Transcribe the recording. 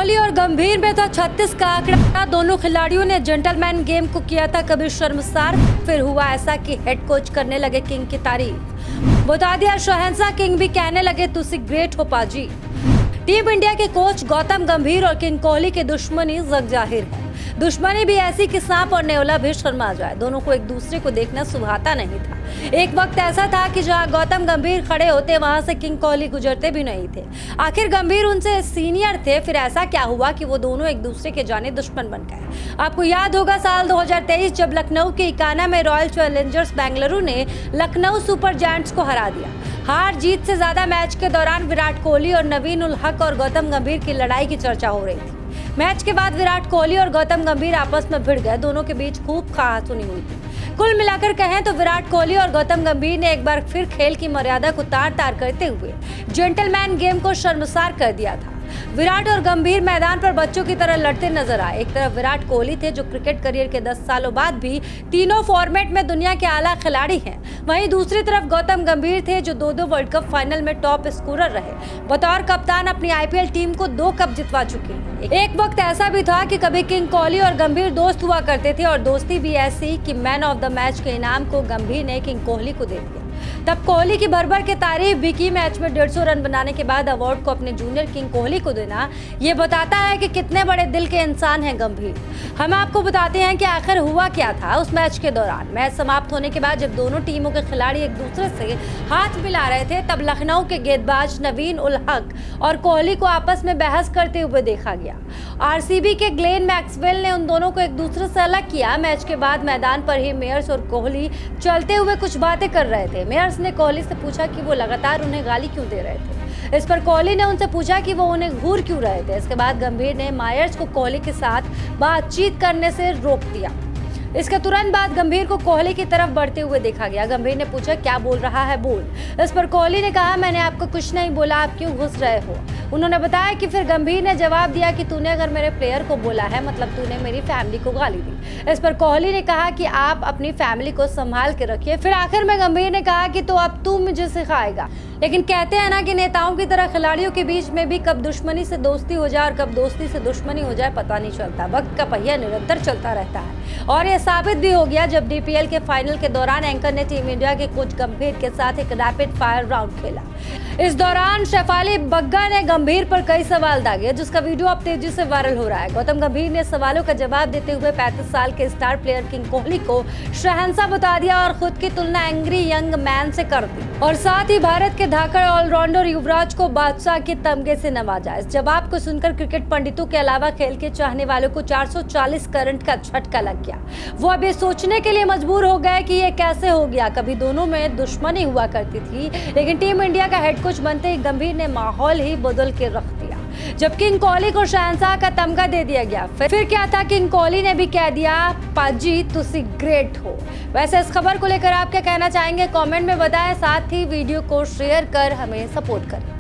कोहली और गंभीर में था 36 का आंकड़ा। दोनों खिलाड़ियों ने जेंटलमैन गेम को किया था कभी शर्मसार, फिर हुआ ऐसा कि हेड कोच करने लगे किंग की तारीफ। बता दिया शहंशाह किंग भी कहने लगे तुसी ग्रेट हो पाजी। टीम इंडिया के कोच गौतम गंभीर और किंग कोहली की दुश्मनी जग जाहिर है। दुश्मनी भी ऐसी कि सांप और नेवला भी शर्मा जाए। दोनों को एक दूसरे को देखना सुहाता नहीं था। एक वक्त ऐसा था कि जहां गौतम गंभीर खड़े होते वहां से किंग कोहली गुजरते भी नहीं थे। आखिर गंभीर उनसे सीनियर थे, फिर ऐसा क्या हुआ कि वो दोनों एक दूसरे के जाने दुश्मन बन गए। आपको याद होगा साल 2023 जब लखनऊ के इकाना में रॉयल चैलेंजर्स बेंगलुरु ने लखनऊ सुपर जायंट्स को हरा दिया। हार जीत से ज्यादा मैच के दौरान विराट कोहली और नवीन उल हक और गौतम गंभीर की लड़ाई की चर्चा हो रही थी। मैच के बाद विराट कोहली और गौतम गंभीर आपस में भिड़ गए। दोनों के बीच खूब कहासुनी हुई थी। कुल मिलाकर कहें तो विराट कोहली और गौतम गंभीर ने एक बार फिर खेल की मर्यादा को तार-तार करते हुए जेंटलमैन गेम को शर्मसार कर दिया था। विराट और गंभीर मैदान पर बच्चों की तरह लड़ते नजर आए। एक तरफ विराट कोहली थे जो क्रिकेट करियर के 10 सालों बाद भी तीनों फॉर्मेट में दुनिया के आला खिलाड़ी हैं। वहीं दूसरी तरफ गौतम गंभीर थे जो दो वर्ल्ड कप फाइनल में टॉप स्कोरर रहे। बतौर कप्तान अपनी आईपीएल टीम को 2 कप जितवा चुके हैं। एक वक्त ऐसा भी था कि कभी किंग कोहली और गंभीर दोस्त हुआ करते थे और दोस्ती भी ऐसी कि मैन ऑफ द मैच के इनाम को गंभीर ने किंग कोहली को दे दिया। तब कोहली की भर के तारीफ भी की। मैच में 150 रन बनाने के बाद अवार्ड को अपने जूनियर किंग कोहली को देना ये बताता है कि कितने बड़े दिल के इंसान हैं गंभीर। हम आपको बताते हैं कि आखिर हुआ क्या था उस मैच के दौरान। मैच समाप्त होने के बाद जब दोनों टीमों के खिलाड़ी एक दूसरे से हाथ मिला रहे थे तब लखनऊ के गेंदबाज नवीन उल हक और कोहली को आपस में बहस करते हुए देखा गया। आरसीबी के ग्लेन मैक्सवेल ने उन दोनों को एक दूसरे से अलग किया। मैच के बाद मैदान पर ही मेयर्स और कोहली चलते हुए कुछ बातें कर रहे थे। मेयर्स ने कोहली से पूछा कि वो लगातार उन्हें गाली क्यों दे रहे थे। इस पर कोहली ने उनसे पूछा कि वो उन्हें घूर क्यों रहे थे। इसके बाद गंभीर ने मायर्स को कोहली के साथ बातचीत करने से रोक दिया। इसके तुरंत बाद गंभीर को कोहली की तरफ बढ़ते हुए देखा गया। गंभीर ने पूछा क्या बोल रहा है बोल। इस पर कोहली ने कहा मैंने आपको कुछ नहीं बोला, आप क्यों घुस रहे हो। उन्होंने बताया कि फिर गंभीर ने जवाब दिया कि तूने अगर मेरे प्लेयर को बोला है मतलब तूने मेरी फैमिली को गाली दी। इस पर कोहली ने कहा कि आप अपनी फैमिली को संभाल के रखिए। फिर आखिर में गंभीर ने कहा कि तो अब तू मुझे सिखाएगा। लेकिन कहते हैं ना कि नेताओं की तरह खिलाड़ियों के बीच में भी कब दुश्मनी से दोस्ती हो जाए और कब दोस्ती से दुश्मनी हो जाए पता नहीं चलता। वक्त का पहिया निरंतर चलता रहता है और ये साबित भी हो गया जब डीपीएल के फाइनल के दौरान एंकर ने टीम इंडिया के कोच गंभीर के साथ एक रैपिड फायर राउंड खेला। इस दौरान शेफाली बग्गा ने गंभीर पर कई सवाल दागे जिसका वीडियो अब तेजी से वायरल हो रहा है। गौतम गंभीर ने सवालों का जवाब देते हुए 35 साल के स्टार प्लेयर किंग कोहली को शहंशाह बता दिया और खुद की तुलना एंग्री यंग मैन से कर दी और साथ ही भारत के धाकड़ ऑलराउंडर युवराज को बादशाह के तमगे से नवाजा। इस जवाब को सुनकर क्रिकेट पंडितों के अलावा खेल के चाहने वालों को 440 करंट का झटका लग गया। वो अब ये सोचने के लिए मजबूर हो गए कि ये कैसे हो गया। कभी दोनों में दुश्मनी हुआ करती थी लेकिन टीम इंडिया का हेड कोच बनते ही गंभीर ने माहौल ही बदल के रख दिया। जब किंग कोहली को शहंशाह का तमगा दे दिया गया फिर क्या था, किंग कोहली ने भी कह दिया पाजी तुसी ग्रेट हो। वैसे इस खबर को लेकर आप क्या कहना चाहेंगे कमेंट में बताएं। साथ ही वीडियो को शेयर कर हमें सपोर्ट करें।